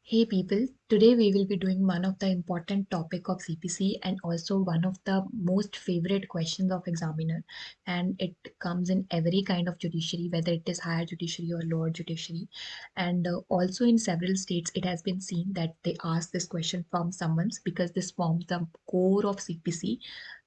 Hey people, today we will be doing one of the important topic of CPC and also one of the most favorite questions of examiner, and it comes in every kind of judiciary, whether it is higher judiciary or lower judiciary, and also in several states it has been seen that they ask this question from summons because this forms the core of CPC.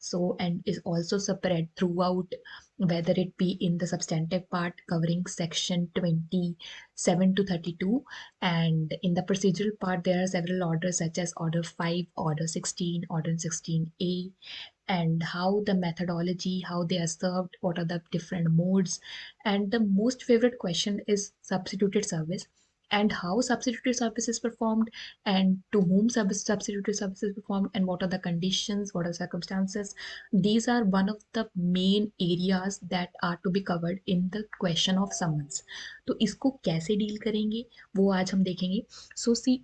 So and is also spread throughout, whether it be in the substantive part covering section 27 to 32, and in the procedural part, there are several orders such as Order 5, Order 16, Order 16A, and how the methodology, how they are served, what are the different modes. And the most favorite question is substituted service and how substituted service is performed and to whom substituted service is performed and what are the conditions, what are circumstances. These are one of the main areas that are to be covered in the question of summons. तो इसको कैसे deal करेंगे वो आज हम देखेंगे. सो सी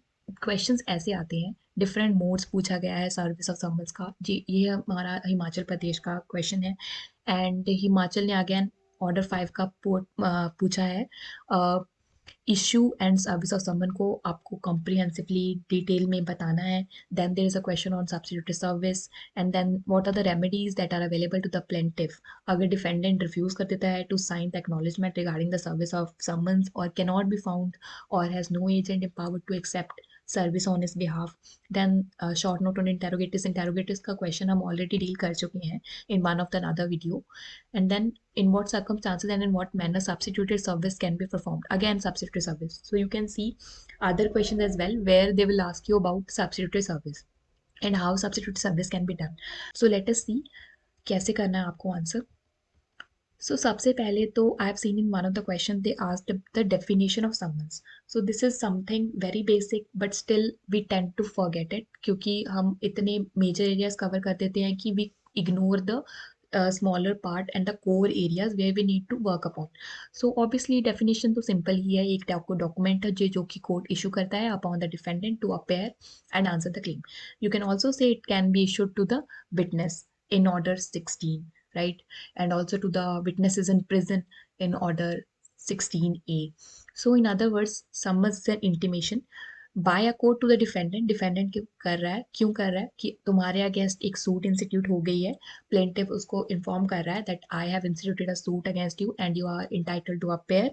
questions ऐसे आते हैं, डिफरेंट मोड्स पूछा गया है सर्विस ऑफ समन्स का जी. ये हमारा हिमाचल प्रदेश का क्वेश्चन है एंड हिमाचल ने अगेन ऑर्डर 5 का पूछा है. Issue and service of summon को आपको कॉम्प्रिहेंसिवली डिटेल में बताना है. Then there is a question on substituted service and then what are the remedies that are available to the plaintiff अगर डिफेंडेंट रिफ्यूज कर देता है to sign the acknowledgement regarding the service of summons और can not be found और has no agent empowered to accept service on his behalf. Then short note on interrogatives का question हम already deal कर चुके हैं in one of the another video. And then in what circumstances and in what manner substituted service can be performed. Again, substituted service. So you can see other questions as well where they will ask you about substituted service and how substituted service can be done. So let us see कैसे करना है आपको answer. So सबसे पहले तो I have seen in one of the question they asked the definition of summons. So this is something very basic but still we tend to forget it क्योंकि हम इतने major areas cover कर देते हैं कि we ignore the smaller part and the core areas where we need to work upon. So obviously definition तो simple ही है. एक document है जो कि court issue करता है upon the defendant to appear and answer the claim. You can also say it can be issued to the witness in order 16, right? And also to the witnesses in prison in order 16A. So in other words, summons an intimation by a court to the defendant. Defendant क्यों कर रहा है कि तुम्हारे against एक suit institute हो गई है. प्लेंटिफ उसको इन्फॉर्म कर रहा है that I have instituted a suit against you and you are entitled to appear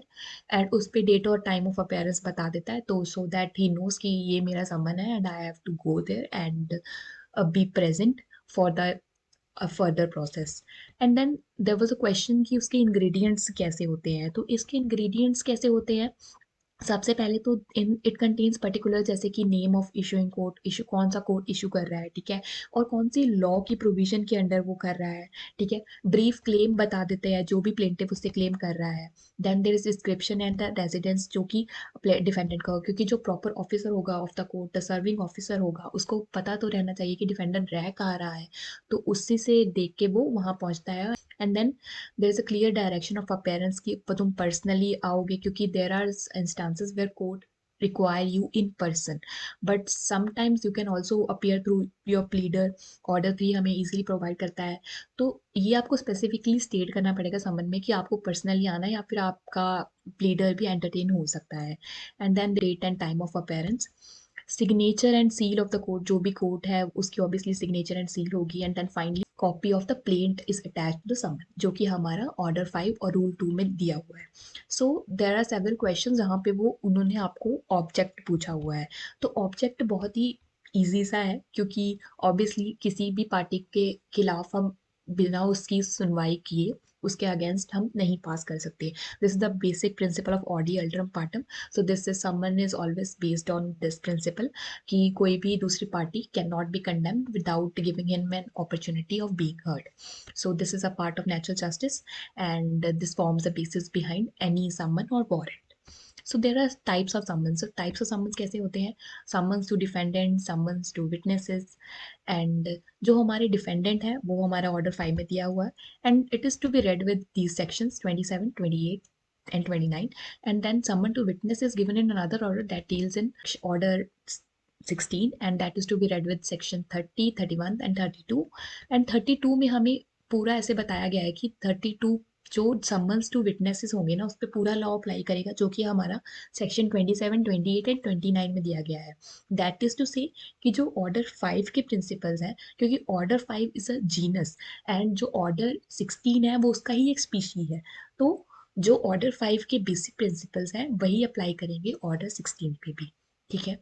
and उस पर डेट और टाइम ऑफ अपेयरेंस बता देता है तो सो दैट ही नोज कि ये मेरा समन है and I have to go there and be present for the a further process. And then there was a question कि उसके ingredients कैसे होते हैं. तो इसके ingredients कैसे होते हैं. सबसे पहले तो इन इट कंटेन्स पर्टिकुलर जैसे कि name of issuing court, issue कौन सा कोर्ट इशू कर रहा है, ठीक है, और कौन सी लॉ की प्रोविजन के अंडर वो कर रहा है, ठीक है. ब्रीफ क्लेम बता देते हैं जो भी प्लेंटिफ उससे क्लेम कर रहा है. Then there is description and the residence जो कि डिफेंडेंट का हो क्योंकि जो प्रॉपर ऑफिसर होगा of the court, the serving officer होगा, उसको पता तो रहना चाहिए कि डिफेंडेंट रह कहाँ रहा है, तो उसी से देख के वो वहाँ पहुँचता है. And then there is a clear direction of appearance कि तुम पर्सनली आओगे क्योंकि there are instances where court require you in person, but sometimes you can also appear through your pleader. Order 3 हमें easily provide करता है. तो ये आपको specifically state करना पड़ेगा समन में कि आपको personally आना है या फिर आपका pleader भी entertain हो सकता है. And then the date and time of appearance, signature and seal of the court, जो भी कोर्ट है उसकी ऑब्वियसली सिग्नेचर एंड सील होगी. And then finally copy of the plaint is attach to the summon जो कि हमारा order 5 और rule 2 में दिया हुआ है. So there are several questions जहाँ पे वो उन्होंने आपको ऑब्जेक्ट पूछा हुआ है. तो ऑब्जेक्ट बहुत ही ईजी सा है क्योंकि ऑब्वियसली किसी भी पार्टी के खिलाफ हम बिना उसकी सुनवाई किए उसके अगेंस्ट हम नहीं पास कर सकते. This is the basic principle of audi alteram partem. So this is someone is always based on this principle कि कोई भी दूसरी party can not be condemned without giving him an opportunity of being heard. So this is a part of natural justice and this forms the basis behind any summon और warrant. So there are types of summons. So types of summons कैसे होते हैं. Summons to defendant, summons to witnesses, and जो हमारे defendant है वो हमारा order 5 में दिया हुआ है and it is to be read with these sections 27, 28 and 29. And then summon to witness is given in another order that deals in order 16 and that is to be read with section 30, 31 and 32. And 32 में हमें पूरा ऐसे बताया गया है कि 32 जो summons to witnesses होंगे ना उस पर पूरा लॉ अप्लाई करेगा, जो कि हमारा सेक्शन 27, 28 एंड 29 में दिया गया है। दैट इज टू से कि जो ऑर्डर 5 के प्रिंसिपल्स हैं, क्योंकि order 5 is a genus and जो ऑर्डर 16 है वो उसका ही एक स्पीशी है, तो जो ऑर्डर 5 के बेसिक प्रिंसिपल्स हैं वही अप्लाई करेंगे ऑर्डर 16 पे भी, ठीक है।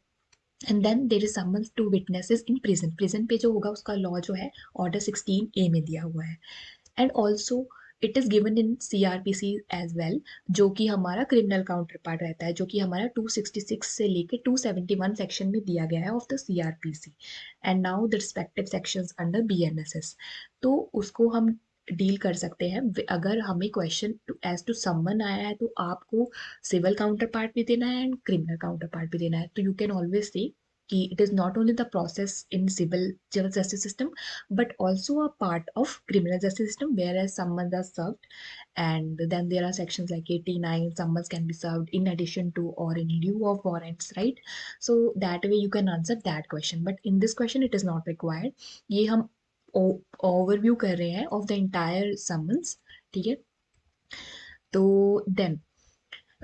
And then there is summons to witnesses in prison, prison पे जो होगा उसका लॉ जो है ऑर्डर 16A में दिया हुआ है। And also it is given in CRPC as well, जो कि हमारा क्रिमिनल काउंटर पार्ट रहता है, जो कि हमारा 266 से लेके 271 सेक्शन में दिया गया है of the CRPC and now the respective sections under BNSS। तो उसको हम डील कर सकते हैं। अगर हमें क्वेश्चन एज टू समवन आया है तो आपको सिविल काउंटर पार्ट भी देना है एंड क्रिमिनल काउंटर पार्ट भी देना है, तो यू कैन ऑलवेज से कि it is not only the process in civil justice system but also a part of criminal justice system, whereas summons are served, and then there are sections like 89, summons can be served in addition to or in lieu of warrants, right? So that way you can answer that question, but in this question it is not required। ये हम overview कर रहे हैं of the entire summons, ठीक है। तो then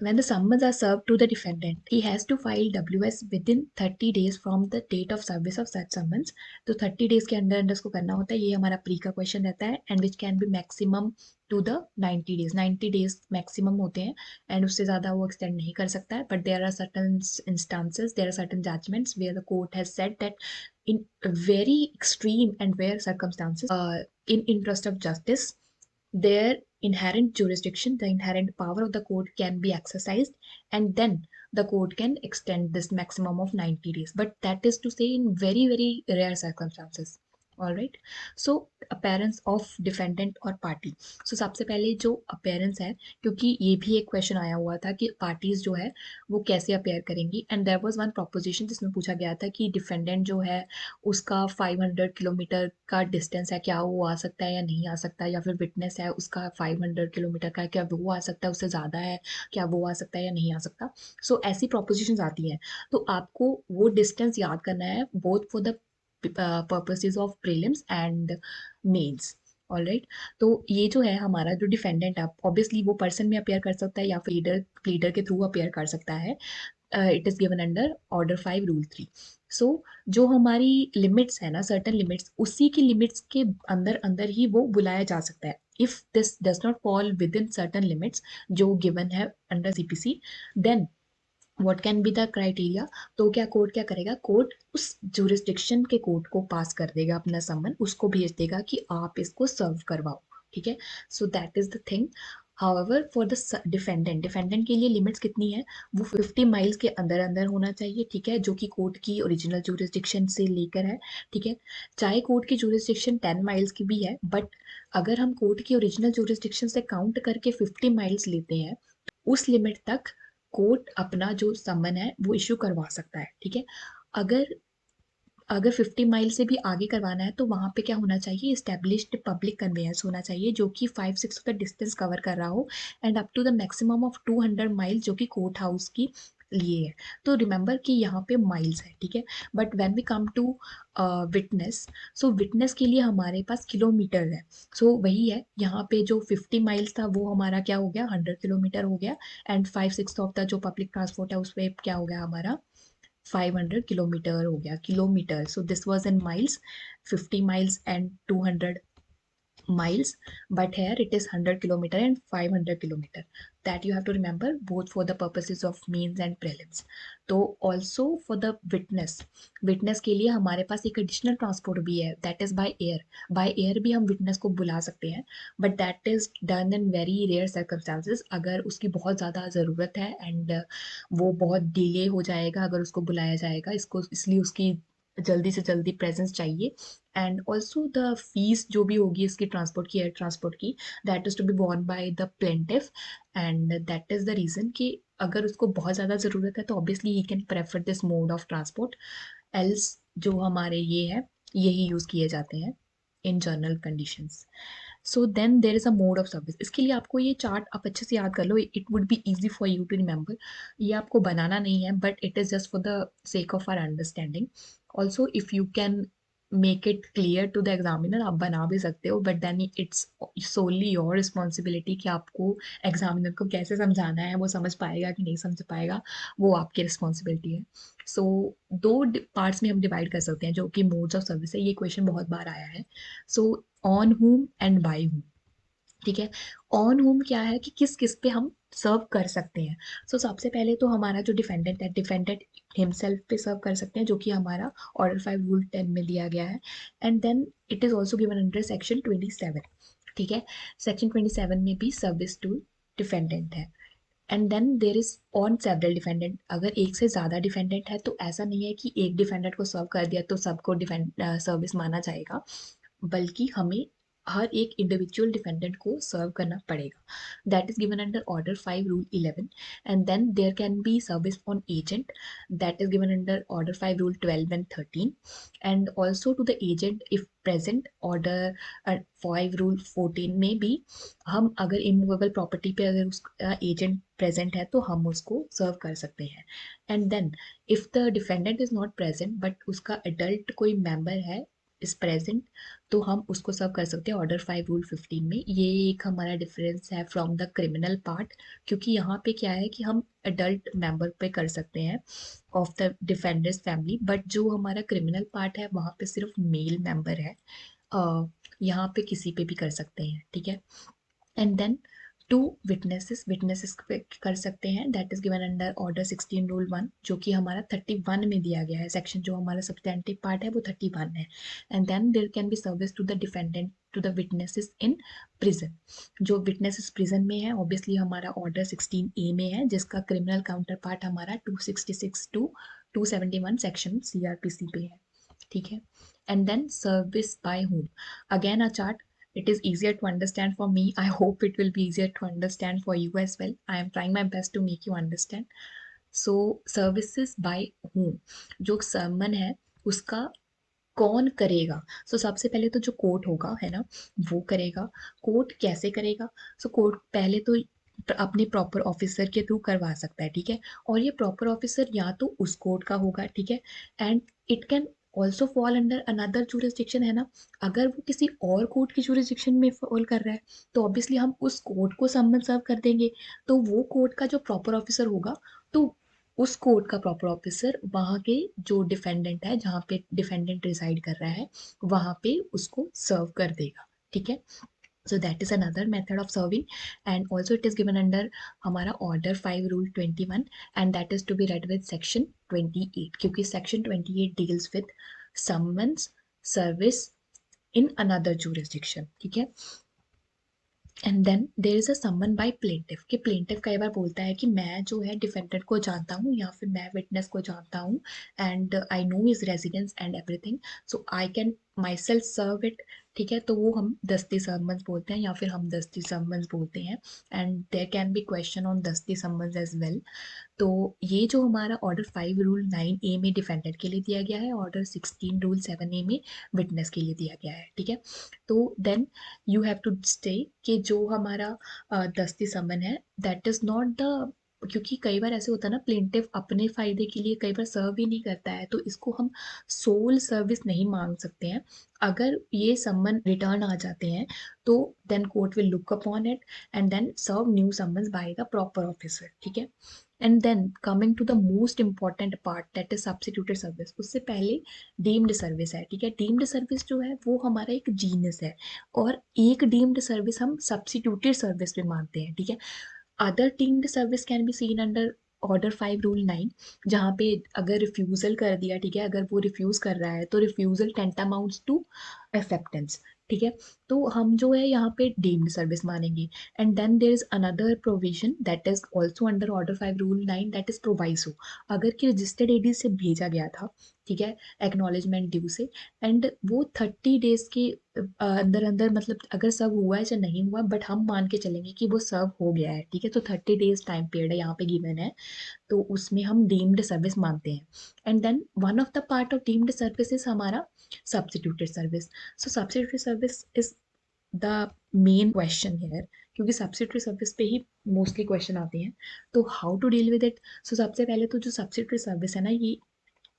when the summons are served to the defendant, he has to file WS within 30 days from the date of service of such summons। तो 30 days के अंदर अंदर उसको करना होता है, ये हमारा प्री का क्वेश्चन रहता है, and which can be maximum to the 90 days, 90 days maximum होते हैं एंड उससे ज़्यादा वो एक्सटेंड नहीं कर सकता है। But there are certain instances, there are certain judgments where the court has said that in very extreme and rare circumstances, in interest of justice, their inherent jurisdiction, the inherent power of the court can be exercised, and then the court can extend this maximum of 90 days, but that is to say in very very rare circumstances। all right, so appearance of defendant और party। so सबसे पहले जो appearance है, क्योंकि ये भी एक question आया हुआ था कि parties जो है वो कैसे अपेयर करेंगी, and there was one proposition जिसमें पूछा गया था कि डिफेंडेंट जो है उसका 500 किलोमीटर का डिस्टेंस है, क्या वो आ सकता है या नहीं आ सकता, या फिर विटनेस है उसका 500 किलोमीटर का है, क्या वो आ सकता है, उससे ज़्यादा है, क्या वो आ सकता है या नहीं आ सकता। सो ऐसी प्रोपोजिशंस आती हैं, तो आपको वो डिस्टेंस याद करना है both for the purposes of prelims and mains. Alright, तो ये जो है हमारा जो डिफेंडेंट है, ऑब्वियसली वो पर्सन में अपेयर कर सकता है या फिर लीडर लीडर के थ्रू अपेयर कर सकता है। It is given under order 5 rule 3। सो जो हमारी लिमिट्स है ना, सर्टन लिमिट्स, उसी की लिमिट्स के अंदर अंदर ही वो बुलाया जा सकता है। If this does not fall within certain limits जो गिवन है under CPC, then what can be the criteria. तो क्या कोर्ट क्या करेगा, कोर्ट उस जुरिस्डिक्शन के कोर्ट को पास कर देगा अपना समन, उसको भेज देगा कि आप इसको सर्व करवाओ, ठीक है। So that is the thing. However for the defendant, defendant के लिए लिमिट्स कितनी है, वो 50 माइल्स के अंदर अंदर होना चाहिए, ठीक है, जो कि कोर्ट की ओरिजिनल जुरिस्डिक्शन से लेकर है, ठीक है। चाहे कोर्ट की जुरिस्डिक्शन 10 माइल्स की भी है, बट अगर हम कोर्ट की ओरिजिनल जुरिस्डिक्शन से काउंट करके 50 माइल्स लेते हैं, उस लिमिट तक कोर्ट अपना जो समन है वो इशू करवा सकता है, ठीक है। अगर अगर 50 माइल से भी आगे करवाना है तो वहाँ पे क्या होना चाहिए, इस्टेब्लिश्ड पब्लिक कन्वेंस होना चाहिए जो कि 5-6 का डिस्टेंस कवर कर रहा हो, and up to the maximum of 200 miles जो कि कोर्ट हाउस की लिए है। तो रिमेंबर कि यहाँ पे माइल्स है, ठीक है। But when we come to witness, so witness के लिए हमारे पास किलोमीटर है। सो वही है, यहाँ पे जो 50 माइल्स था वो हमारा क्या हो गया, 100 किलोमीटर हो गया, एंड 5-6 ऑफ द जो पब्लिक ट्रांसपोर्ट है उस पर क्या हो गया हमारा 500 किलोमीटर हो गया, kilometre. So this was in miles, 50 miles and 200 miles, but here it is 100 kilometer and 500 kilometer, that you have to remember both for the purposes of means and prelims। तो also for the witness, witness के लिए हमारे पास एक additional transport भी है, that is by air। by air भी हम witness को बुला सकते हैं, but that is done in very rare circumstances, अगर उसकी बहुत ज़्यादा ज़रूरत है एंड वो बहुत डिले हो जाएगा अगर उसको बुलाया जाएगा, इसको इसलिए उसकी जल्दी से जल्दी प्रेजेंस चाहिए। एंड ऑल्सो द फीस जो भी होगी इसकी ट्रांसपोर्ट की, एयर ट्रांसपोर्ट की, that is to be borne by the plaintiff, and that is the reason कि अगर उसको बहुत ज़्यादा ज़रूरत है तो ऑब्वियसली ही can prefer this mode of transport, else जो हमारे ये है यही यूज़ किए जाते हैं in general conditions. So then there is a mode of service. इसके लिए आपको ये चार्ट आप अच्छे से याद कर लो, it would be easy for you to remember. ये आपको बनाना नहीं है but it is just for the sake of our understanding. Also if you can make it clear to the examiner, आप बना भी सकते हो, but then it's solely your responsibility कि आपको एग्जामिनर को कैसे समझाना है, वो समझ पाएगा कि नहीं समझ पाएगा, वो आपकी रिस्पॉन्सिबिलिटी है। सो दो पार्ट्स में हम डिवाइड कर सकते हैं जो कि मोड्स ऑफ सर्विस है। ये क्वेश्चन बहुत बार आया है। So on home and by home, ठीक है। ऑन होम क्या है कि किस किस पे हम सर्व कर सकते हैं। सो सबसे पहले तो हमारा जो डिफेंडेंट है, डिफेंडेंट हिमसेल्फ पे सर्व कर सकते हैं, जो कि हमारा ऑर्डर 5 रूल 10 में दिया गया है। And then it is also given under section 27, ठीक है। सेक्शन 27 में भी सर्विस टू डिफेंडेंट है। And then there is on several defendant, अगर एक से ज़्यादा डिफेंडेंट है तो ऐसा नहीं है कि एक डिफेंडेंट को सर्व कर दिया तो सबको डिफेंड सर्विस माना जाएगा, बल्कि हमें हर एक इंडिविजुअल डिफेंडेंट को सर्व करना पड़ेगा। That is given under order 5 rule 11। And then there can be service on agent, that is given under order 5 rule 12 and 13। And also to the agent if present, order 5 rule 14 में भी हम अगर immovable property पे अगर उस agent present है तो हम उसको सर्व कर सकते हैं। And then if the defendant is not present but उसका एडल्ट कोई मेंबर है इज प्रेजेंट, तो हम उसको सर्व कर सकते हैं ऑर्डर 5 रूल 15 में। ये एक हमारा डिफरेंस है फ्रॉम द क्रिमिनल पार्ट, क्योंकि यहाँ पे क्या है कि हम एडल्ट मेंबर पे कर सकते हैं of the defenders family, but जो हमारा क्रिमिनल पार्ट है वहाँ पे सिर्फ मेल मेंबर है। यहाँ पे किसी पे भी कर सकते हैं, ठीक है। And then to witnesses, witnesses कर सकते हैं, that is given under order 16 rule 1, जो कि हमारा 31 में दिया गया है। सेक्शन जो हमारा सब्सटेंटिव पार्ट है वो 31 है। And then there can be service to the defendant to the witnesses in prison, जो विटनेसेस प्रिजन में है ऑब्वियसली हमारा ऑर्डर 16A में है, जिसका क्रिमिनल काउंटर पार्ट हमारा 266 टू 271 सेक्शन CRPC पे है, ठीक है। And then service by home, again a chart, it is easier to understand for me. I hope it will be easier to understand for you as well. I am trying my best to make you understand. So services by whom, जो समन है उसका कौन करेगा। सबसे पहले तो जो court होगा है ना, वो करेगा। कोर्ट कैसे करेगा? कोर्ट पहले तो अपने प्रॉपर ऑफिसर के थ्रू करवा सकता है, ठीक है। और ये प्रॉपर ऑफिसर या तो उस कोर्ट का होगा, ठीक है। And it can also fall under another jurisdiction, है ना। अगर वो किसी और कोर्ट की जुरिस्डिक्शन में फॉल कर रहा है तो ऑब्वियसली हम उस कोर्ट को सम्मन सर्व कर देंगे। तो वो कोर्ट का जो प्रॉपर ऑफिसर होगा, तो उस कोर्ट का प्रॉपर ऑफिसर वहाँ के जो डिफेंडेंट है, जहाँ पे डिफेंडेंट रिसाइड कर रहा है, वहाँ पे उसको सर्व कर देगा, ठीक है। So that is another method of serving, and also it is given under हमारा order 5 rule 21, and that is to be read with section 28, क्योंकि section 28 deals with summons service in another jurisdiction, ठीक है। And then there is a summon by plaintiff, कि plaintiff कई बार बोलता है कि मैं जो है डिफेंडेंट को जानता हूँ या फिर मैं विटनेस को जानता हूँ, and I know his residence and everything, so I can myself serve it, ठीक है। तो वो हम दस्ती समन्स बोलते हैं या फिर हम दस्ती समन्स बोलते हैं। And there can be question on दस्ती समन्स एज वेल। तो ये जो हमारा ऑर्डर 5 रूल 9A में डिफेंडेंट के लिए दिया गया है, ऑर्डर 16 रूल 7A में विटनेस के लिए दिया गया है, ठीक है। तो then you have to stay कि जो हमारा दस्ती समन है दैट इज नॉट द, क्योंकि कई बार ऐसे होता है ना, प्लेंटिव अपने फायदे के लिए कई बार सर्व ही नहीं करता है, तो इसको हम सोल सर्विस नहीं मांग सकते हैं। अगर ये समन रिटर्न आ जाते हैं तो then court will look upon it and then serve new summons by the proper officer, ठीक है। And then coming to the most important part, that is substituted service. उससे पहले डीम्ड सर्विस है, ठीक है। डीम्ड सर्विस जो है वो हमारा एक जीनस है, और एक डीम्ड सर्विस हम सब्सिट्यूटेड सर्विस में मानते हैं, ठीक है। Other deemed service can be seen under order 5 rule 9, जहाँ पे अगर रिफ्यूजल कर दिया, ठीक है, अगर वो रिफ्यूज कर रहा है तो रिफ्यूजल टेंटामाउंट्स टू एक्सेप्टेंस, ठीक है। तो हम जो है यहाँ पे डीम्ड सर्विस मानेंगे। And then there is another provision that is also under order 5 rule 9, that is proviso. अगर कि रजिस्टर्ड एडी से भेजा गया था, ठीक है, एक्नॉलेजमेंट ड्यू से, एंड वो 30 डेज के अंदर अंदर, मतलब अगर सब हुआ है या नहीं हुआ, बट हम मान के चलेंगे कि वो सर्व हो गया है, ठीक है। तो 30 डेज टाइम पीरियड है यहाँ पे गिवन है, तो उसमें हम डीम्ड सर्विस मानते हैं। And then one of the part of deemed service is हमारा substituted service. Substituted service is the main question here, क्योंकि सब्सिट्यूटेड सर्विस पे ही मोस्टली क्वेश्चन आते हैं। तो how to deal with it? सबसे पहले तो जो सब्सिट्यूटेड सर्विस है ना, ये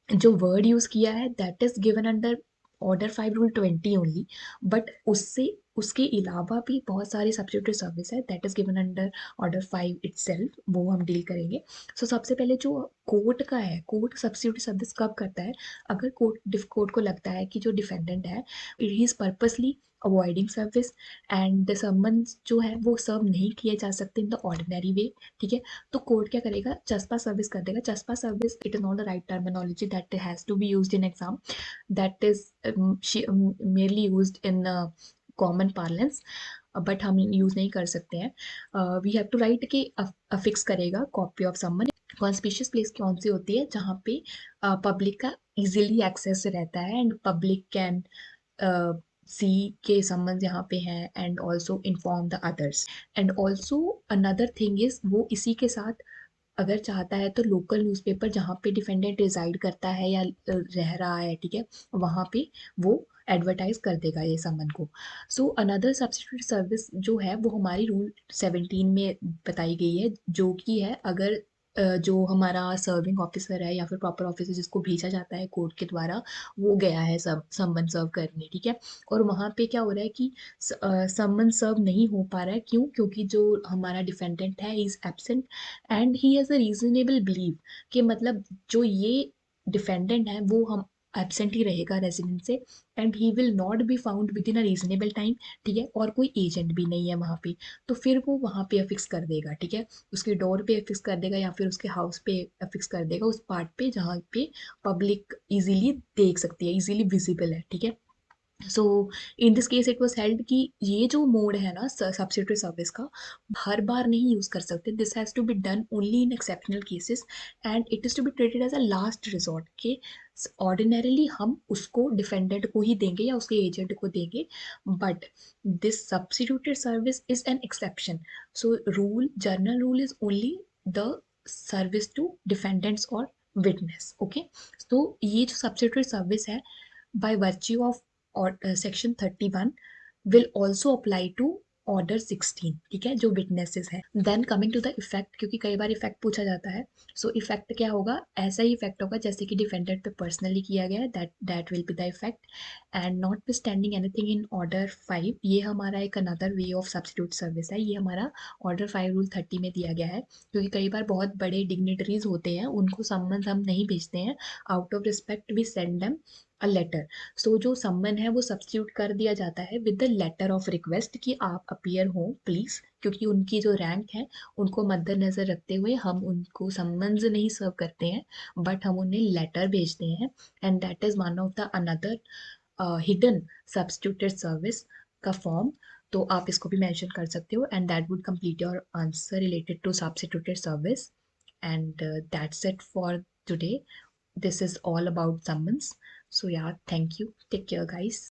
जो वर्ड यूज किया है that is given under order 5 rule 20 only, but उससे उसके अलावा भी बहुत सारी सब्सिट्यूटरी सर्विस है that is given under order 5 itself, वो हम डील करेंगे। सो सबसे पहले जो कोर्ट का है, कोर्ट सब्सिट्यूटरी सर्विस कब करता है? अगर कोर्ट को लगता है कि जो डिफेंडेंट है he is purposely avoiding service and the summons जो है वो सर्व नहीं किए जा सकते इन द ऑर्डिनरी वे, ठीक है, तो कोर्ट क्या करेगा? चस्पा सर्विस कर देगा। चस्पा service, it is not the right terminology that has to be used in exam, that is merely used in common parlance, but हम यूज़ नहीं कर सकते हैं। वी हैव टू राइट कि अफिक्स करेगा copy of summon. Conspicuous place कौन सी होती है? जहाँ पे पब्लिक का इजीली एक्सेस रहता है एंड पब्लिक कैन सी के समन्स यहाँ पे हैं and also inform the others. And also another thing is वो इसी के साथ अगर चाहता है तो लोकल न्यूज़पेपर जहाँ पे डिफेंडेंट रिजाइड करता है या रह रहा है, ठीक है, वहाँ पे वो एडवर्टाइज कर देगा ये समन को। सो अनदर सब्सिट्यूट सर्विस जो है वो हमारी रूल 17 में बताई गई है, जो कि है अगर जो हमारा सर्विंग ऑफिसर है या फिर प्रॉपर ऑफिसर जिसको भेजा जाता है कोर्ट के द्वारा, वो गया है सब समन सर्व करने, ठीक है, और वहाँ पे क्या हो रहा है कि समन सर्व नहीं हो पा रहा है। क्यों? क्योंकि जो हमारा डिफेंडेंट है is absent and he has a reasonable believe कि मतलब जो ये डिफेंडेंट है वो हम एब्सेंट ही रहेगा रेजिडेंस से and he will not be found with in a reasonable time, ठीक है, और कोई एजेंट भी नहीं है वहाँ पे, तो फिर वो वहाँ पे अफिक्स कर देगा, ठीक है, उसके डोर पे अफिक्स कर देगा या फिर उसके हाउस पे अफिक्स कर देगा, उस पार्ट पे जहाँ पे पब्लिक इजीली देख सकती है, इजीली विजिबल है, ठीक है। So in this case it was held कि ये जो मोड है ना सब्सिट्यूटरी सर्विस का, हर बार नहीं यूज कर सकते। This has to be done only in exceptional cases and it is to be treated as a last resort के ऑर्डिनरीली हम उसको डिफेंडेंट को ही देंगे या उसके एजेंट को देंगे, but this substituted service is an exception. So rule, general rule is only the service to defendants और विटनेस, ओके। तो ये जो सब्सिट्यूटरी सर्विस है by virtue of section 31 will also apply to order 16, ठीक है, जो विटनेसेस है। Then coming to the effect, क्योंकि कई बार इफेक्ट पूछा जाता है, सो इफेक्ट क्या होगा? ऐसा ही इफेक्ट होगा जैसे कि डिफेंडेंट पे पर्सनली किया गया है, that will be the effect and not be standing anything in order 5। ये हमारा एक another way of substitute service है, ये हमारा ऑर्डर 5 रूल 30 में दिया गया है, क्योंकि कई बार बहुत बड़े डिग्नेटरीज होते हैं उनको सम्मन हम नहीं भेजते हैं, out of respect we send them a letter. So जो सम्मन है वो सब्स्टिट्यूट कर दिया जाता है with the letter of request कि आप अपीयर हो प्लीज, क्योंकि उनकी जो रैंक है उनको मद्देनजर रखते हुए हम उनको सम्मन्स नहीं सर्व करते हैं, बट हम उन्हें लेटर भेजते हैं and that is one of the another hidden substituted service का फॉर्म। तो आप इसको भी मेंशन कर सकते हो and that would complete your answer related to substituted service and that's it for today. This is all about summons. So yeah, thank you. Take care, guys.